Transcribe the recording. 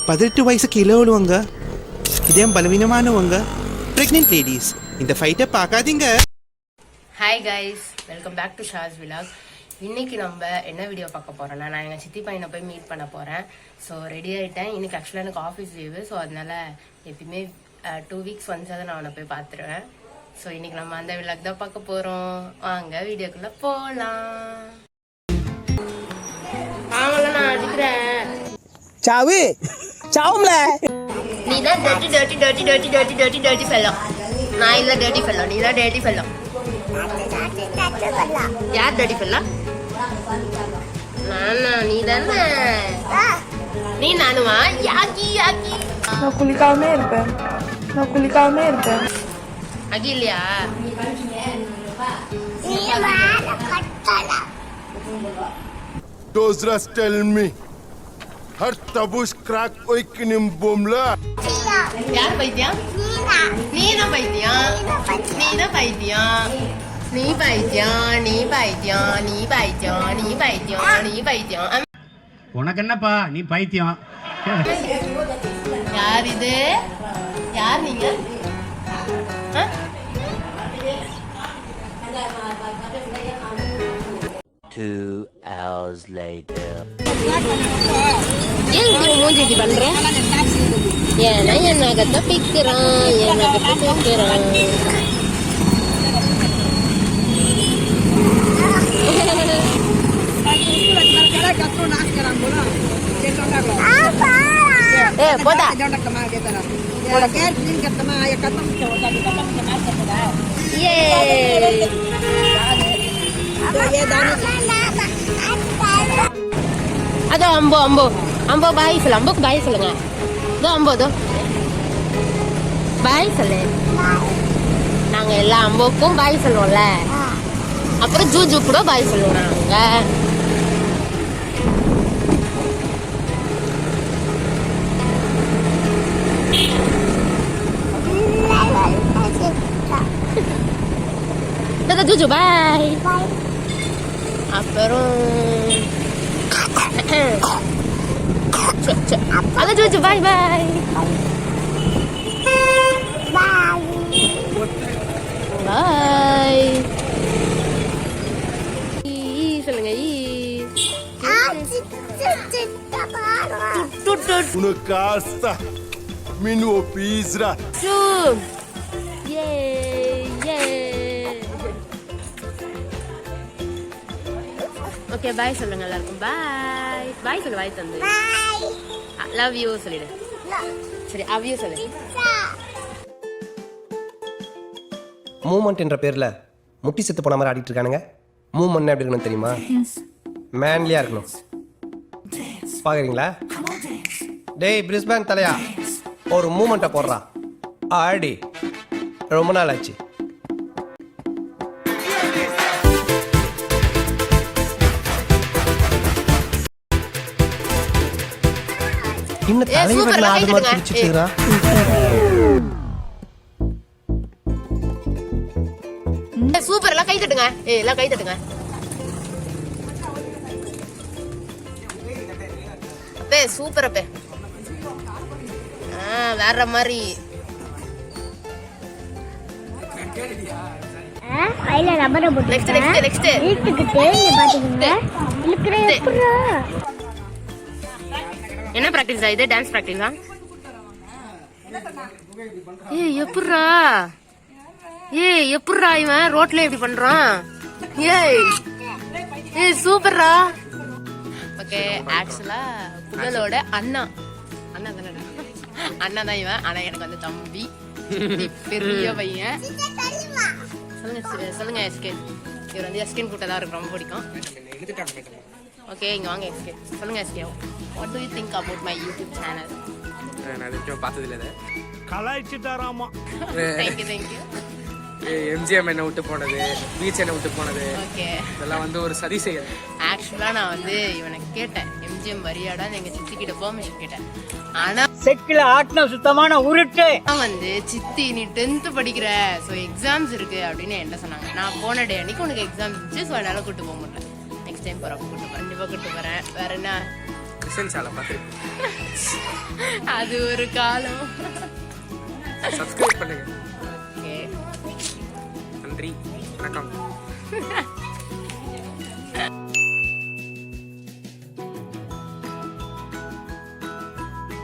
18 வயசு கீழே உள்ளவங்க, இதயம் பலவீனமானவங்க, பிரெக்னென்ட் லேடிஸ் இந்த ஃபைட்டை பார்க்காதீங்க. Hi guys, welcome back to Sha's vlog. இன்னைக்கு நம்ம என்ன வீடியோ பார்க்க போறோம்னா, நான் எங்கள் சித்தி பையனை போய் மீட் பண்ண போகிறேன். ஸோ ரெடி ஆகிட்டேன். இன்னைக்கு ஆக்சுவலாக எனக்கு ஆஃபீஸ் லீவு. ஸோ அதனால எப்பயுமே 2 வீக்ஸ் ஒன்ஸாக தான் நான் அவனை போய் பார்த்துருவேன். ஸோ இன்னைக்கு நம்ம அந்த விலாக் தான் பார்க்க போகிறோம். வாங்க வீடியோக்குள்ளே போகலாம். அவங்கள நான் அடிக்கிறேன். சாவு சாவும்ல. நீ தான் டர்ட்டி ஃபெல்லோ. நான் இல்லை டர்ட்டி ஃபெல்லோ, நீ தான் டர்ட்டி ஃபெல்லோ. யார் டர்ட்டி ஃபெல்லோ? நானா? நீ தானே? நீ நானுமா? Yaki yaki. நான் குளிக்காமலே இருப்பேன். அகி இல்லையா? Those rest tell me. Her tabush crack oikinim bomla. யார் பைத்தியம்? நீனா பைத்தியம். நீனா பைத்தியம். நீ பைத்தியம், நீ பைத்தியம், நீ பைத்தியம், நீ பைத்தியம், நீ பைத்தியம். உனக்கு என்னப்பா, நீ பைத்தியம். யார் இது? யார் நீங்க? 2 hours later. ஏன் இப்படி மூஞ்சி இப்படி பண்ற? ஏன்னா எனக்கு தப்பிக்கிறான். போதா அதோ அம்போ பாய் சொல்லு. அம்போக்கு பாய் சொல்லுங்க. அதோ பாய் சொல்லு. நாங்க எல்லா அம்போக்கும் பாய் சொல்லுவோம்ல. அப்புறம் ஜூஜு கூட பாய் சொல்லுவோம் நாங்க. ஜூஜு பாய். அப்புறம் அத ஜூஜு பாய் பாய் பாய் சொல்லுங்க. Uno casta. Minu pizra. Okay bye சொல்லுங்க எல்லாருக்கும். பாய் சொல்லு. பாய் தந்து லவ் யூ சொல்லிடு. சரி லவ் யூ சொல்லு. மூமெண்ட் என்ற பேர்ல முட்டி செத்து போன மாதிரி ஆடிட்டு இருக்கானுங்க. மூமெண்ட் எப்படி இருக்கணும் தெரியுமா? மேன்லியா இருக்கணும். பாக்குறீங்களா? டேய் பிரிஸ்பேன் தலையா, ஒரு மூமெண்ட்டை போடுறா. ஆடி ரொம்ப நாள் ஆச்சு. இன்னும் தலைவர் ஆடு மாதிரி பிடிச்சிட்டு இருக்கா. சூப்பர். எல்லாம் கை தட்டுங்க. எல்லாம் கை தட்டுங்க. அப்பே சூப்பர் அப்பே. வேற மாதிரி. நெக்ஸ்ட் என்ன பிராக்டிஸ் இது? டான்ஸ் பிராக்டிஸா? எப்பட்றா இவன் ரோட்ல எப்படி பண்றான்? சூப்பர்ரா. ஓகே, ஆக்சுவலா புகழோட அண்ணா தான் இவன். ஆனா எனக்கு வந்து தம்பி, பெரிய பையன். சொல்லுங்க எஸ்கேன். இவர் வந்து எஸ்கேன் கூட்ட தான் எனக்கு ரொம்ப பிடிக்கும். ஓகே, இங்க வாங்க எஸ்கேன். சொல்லுங்க scan, what do you think about my YouTube channel? நான் இதுக்கு பார்த்தது இல்லை. கலாய்ச்சிட்டாராமா. Thank you. எம்ஜிஎம் என்ன விட்டு போனது, பீச் என்ன விட்டு போனது, ஓகே, இதெல்லாம் வந்து ஒரு சதி செய்யல். ஆக்சுவலா நான் வந்து இவனை கேட்டேன், எம்ஜிஎம் வரியாடா எங்க சித்தி கிட்ட பெர்மிஷன் கேட்டேன். ஆனா செக்கில ஆட்டின சுத்தமான உருட்டு வந்து சித்தி நீ 10th படிக்கிற, ஸோ எக்ஸாம்ஸ் இருக்கு அப்படின்னு என்ன சொன்னாங்க. நான் போன டே அன்னைக்கு உனக்கு எக்ஸாம் இருந்துச்சு, ஸோ அதனால கூட்டு போக முடியல. நெக்ஸ்ட் டைம் போறப்ப கூட்டு போறேன், கண்டிப்பா கூட்டு போறேன். வேற என்ன கிறிஸ்டியன் சாலை பார்த்து அது ஒரு காலம். சப்ஸ்கிரைப் பண்ணுங்க. ஓகே, நன்றி, வணக்கம்.